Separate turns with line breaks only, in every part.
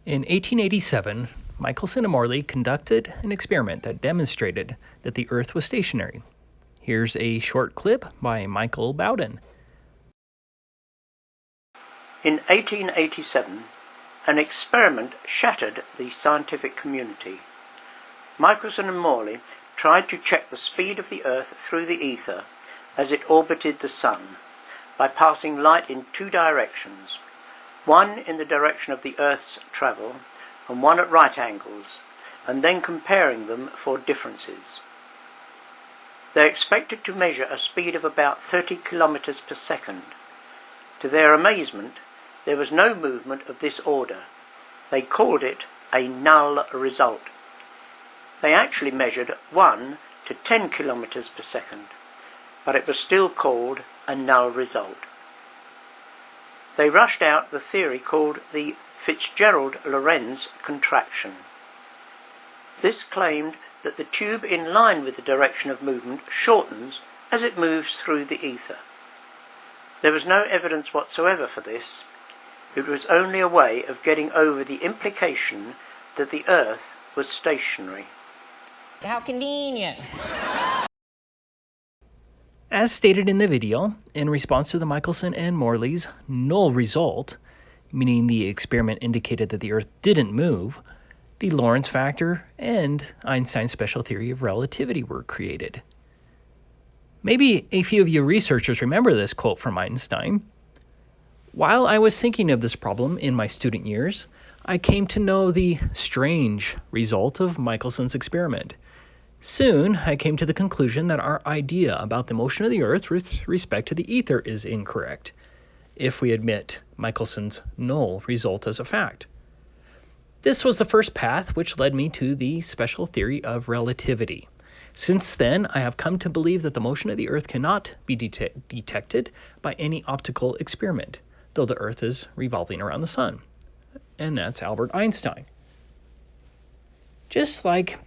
In 1887, Michelson and Morley conducted an experiment that demonstrated that the Earth was stationary. Here's a short clip by Michael Bowden.
In 1887, an experiment shattered the scientific community. Michelson and Morley tried to check the speed of the Earth through the ether as it orbited the Sun by passing light in two directions, one in the direction of the Earth's travel and one at right angles, and then comparing them for differences. They expected to measure a speed of about 30 kilometers per second. To their amazement, there was no movement of this order. They called it a null result. They actually measured 1 to 10 kilometers per second, but it was still called a null result. They rushed out the theory called the Fitzgerald-Lorentz contraction. This claimed that the tube in line with the direction of movement shortens as it moves through the ether. There was no evidence whatsoever for this. It was only a way of getting over the implication that the Earth was stationary.
How convenient.
As stated in the video, in response to the Michelson and Morley's null result, meaning the experiment indicated that the Earth didn't move, the Lorentz factor and Einstein's special theory of relativity were created. Maybe a few of you researchers remember this quote from Einstein. While I was thinking of this problem in my student years, I came to know the strange result of Michelson's experiment. Soon, I came to the conclusion that our idea about the motion of the Earth with respect to the ether is incorrect, if we admit Michelson's null result as a fact. This was the first path which led me to the special theory of relativity. Since then, I have come to believe that the motion of the Earth cannot be detected by any optical experiment, though the Earth is revolving around the Sun. And that's Albert Einstein. Just like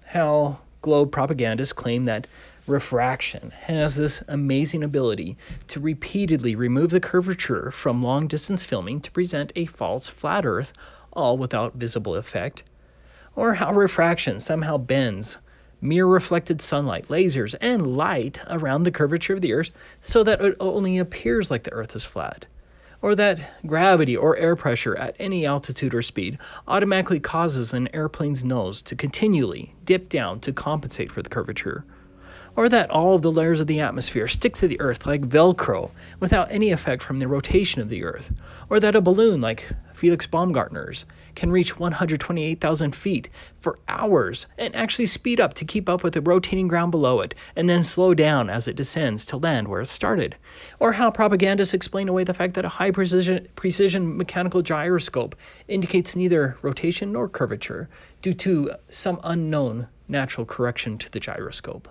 how globe propagandists claim that refraction has this amazing ability to repeatedly remove the curvature from long-distance filming to present a false flat Earth, all without visible effect, or how refraction somehow bends mirror-reflected sunlight, lasers, and light around the curvature of the Earth so that it only appears like the Earth is flat, or that gravity or air pressure at any altitude or speed automatically causes an airplane's nose to continually dip down to compensate for the curvature, or that all of the layers of the atmosphere stick to the Earth like Velcro without any effect from the rotation of the Earth, or that a balloon like Felix Baumgartner's can reach 128,000 feet for hours and actually speed up to keep up with the rotating ground below it and then slow down as it descends to land where it started, or how propagandists explain away the fact that a high precision mechanical gyroscope indicates neither rotation nor curvature due to some unknown natural correction to the gyroscope.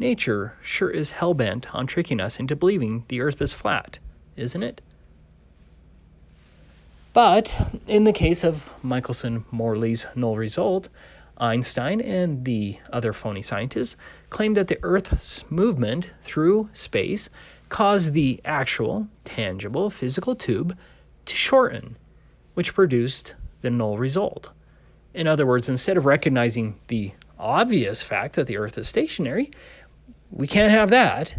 Nature sure is hell-bent on tricking us into believing the Earth is flat, isn't it? But in the case of Michelson-Morley's null result, Einstein and the other phony scientists claimed that the Earth's movement through space caused the actual, tangible, physical tube to shorten, which produced the null result. In other words, instead of recognizing the obvious fact that the Earth is stationary, we can't have that.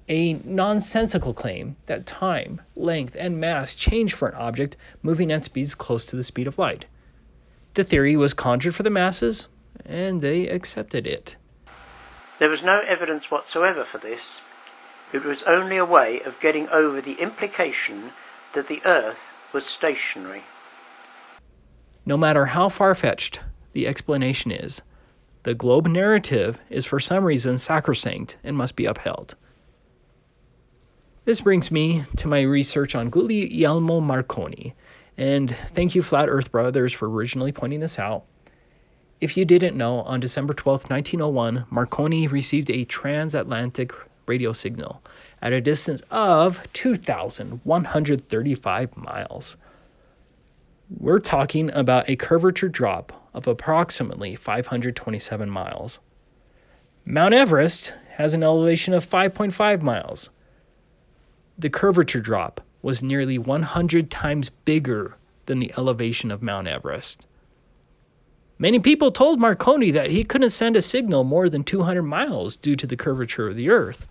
A nonsensical claim that time, length, and mass change for an object moving at speeds close to the speed of light. The theory was conjured for the masses, and they accepted it.
There was no evidence whatsoever for this. It was only a way of getting over the implication that the Earth was stationary.
No matter how far-fetched the explanation is, the globe narrative is for some reason sacrosanct and must be upheld. This brings me to my research on Guglielmo Marconi, and thank you Flat Earth Brothers for originally pointing this out. If you didn't know, on December 12, 1901, Marconi received a transatlantic radio signal at a distance of 2,135 miles. We're talking about a curvature drop of approximately 527 miles. Mount Everest has an elevation of 5.5 miles. The curvature drop was nearly 100 times bigger than the elevation of Mount Everest. Many people told Marconi that he couldn't send a signal more than 200 miles due to the curvature of the Earth,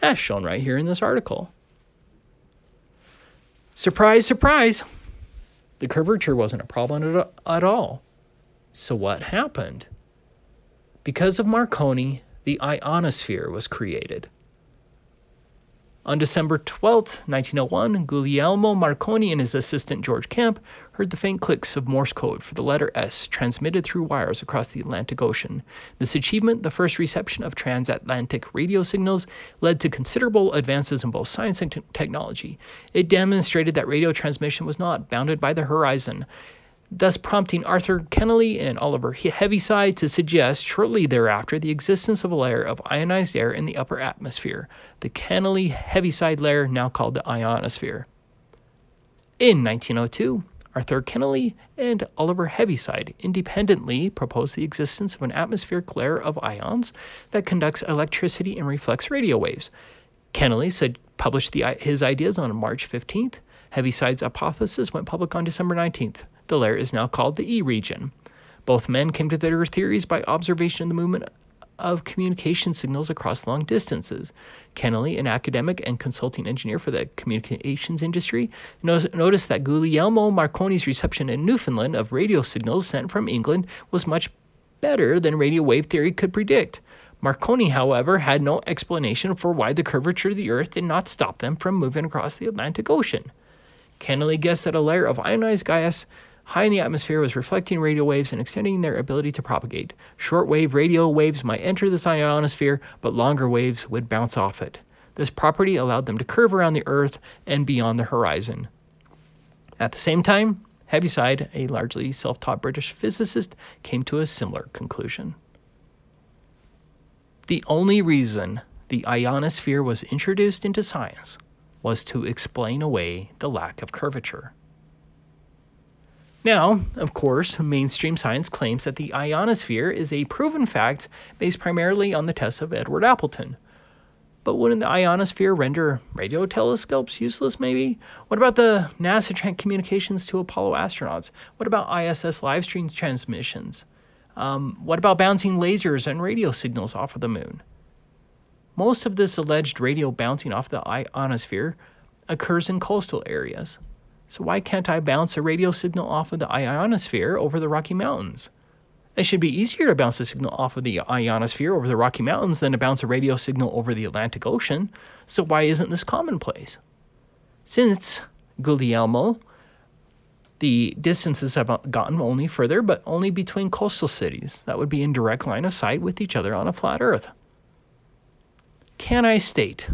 as shown right here in this article. Surprise, surprise, the curvature wasn't a problem at all. So what happened? Because of Marconi, the ionosphere was created. On December 12, 1901, Guglielmo Marconi and his assistant George Kemp heard the faint clicks of Morse code for the letter S transmitted through wires across the Atlantic Ocean. This achievement, the first reception of transatlantic radio signals, led to considerable advances in both science and technology. It demonstrated that radio transmission was not bounded by the horizon, thus prompting Arthur Kennelly and Oliver Heaviside to suggest shortly thereafter the existence of a layer of ionized air in the upper atmosphere, the Kennelly-Heaviside layer, now called the ionosphere. In 1902, Arthur Kennelly and Oliver Heaviside independently proposed the existence of an atmospheric layer of ions that conducts electricity and reflects radio waves. Kennelly published his ideas on March 15th. Heaviside's hypothesis went public on December 19th. The layer is now called the E region. Both men came to their theories by observation of the movement of communication signals across long distances. Kennelly, an academic and consulting engineer for the communications industry, noticed that Guglielmo Marconi's reception in Newfoundland of radio signals sent from England was much better than radio wave theory could predict. Marconi, however, had no explanation for why the curvature of the Earth did not stop them from moving across the Atlantic Ocean. Kennelly guessed that a layer of ionized gas high in the atmosphere was reflecting radio waves and extending their ability to propagate. Short-wave radio waves might enter the ionosphere, but longer waves would bounce off it. This property allowed them to curve around the Earth and beyond the horizon. At the same time, Heaviside, a largely self-taught British physicist, came to a similar conclusion. The only reason the ionosphere was introduced into science was to explain away the lack of curvature. Now, of course, mainstream science claims that the ionosphere is a proven fact based primarily on the tests of Edward Appleton. But wouldn't the ionosphere render radio telescopes useless, maybe? What about the NASA communications to Apollo astronauts? What about ISS live stream transmissions? What about bouncing lasers and radio signals off of the moon? Most of this alleged radio bouncing off the ionosphere occurs in coastal areas. So why can't I bounce a radio signal off of the ionosphere over the Rocky Mountains? It should be easier to bounce a signal off of the ionosphere over the Rocky Mountains than to bounce a radio signal over the Atlantic Ocean. So why isn't this commonplace? Since Guglielmo, the distances have gotten only further, but only between coastal cities that would be in direct line of sight with each other on a flat Earth. Can I state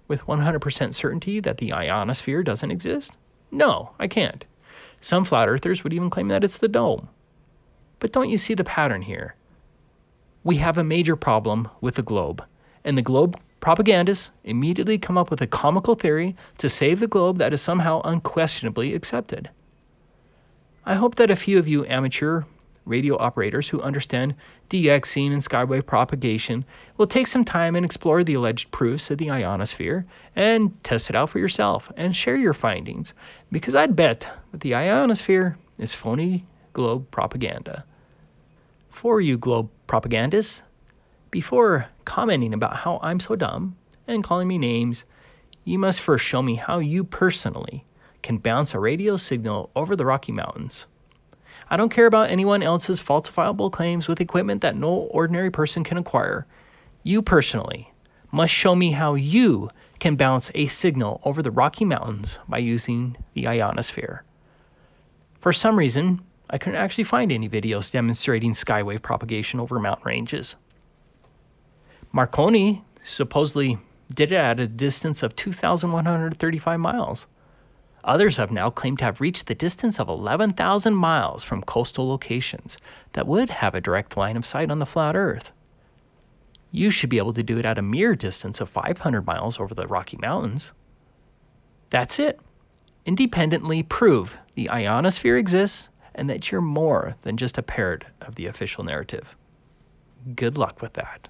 with 100% certainty that the ionosphere doesn't exist? No, I can't. Some flat earthers would even claim that it's the dome. But don't you see the pattern here? We have a major problem with the globe, and the globe propagandists immediately come up with a comical theory to save the globe that is somehow unquestionably accepted. I hope that a few of you amateur radio operators who understand DXing and skywave propagation will take some time and explore the alleged proofs of the ionosphere and test it out for yourself and share your findings, because I'd bet that the ionosphere is phony globe propaganda. For you globe propagandists, before commenting about how I'm so dumb and calling me names, you must first show me how you personally can bounce a radio signal over the Rocky Mountains. I don't care about anyone else's falsifiable claims with equipment that no ordinary person can acquire. You personally must show me how you can bounce a signal over the Rocky Mountains by using the ionosphere. For some reason, I couldn't actually find any videos demonstrating skywave propagation over mountain ranges. Marconi supposedly did it at a distance of 2,135 miles. Others have now claimed to have reached the distance of 11,000 miles from coastal locations that would have a direct line of sight on the flat Earth. You should be able to do it at a mere distance of 500 miles over the Rocky Mountains. That's it. Independently prove the ionosphere exists and that you're more than just a parrot of the official narrative. Good luck with that.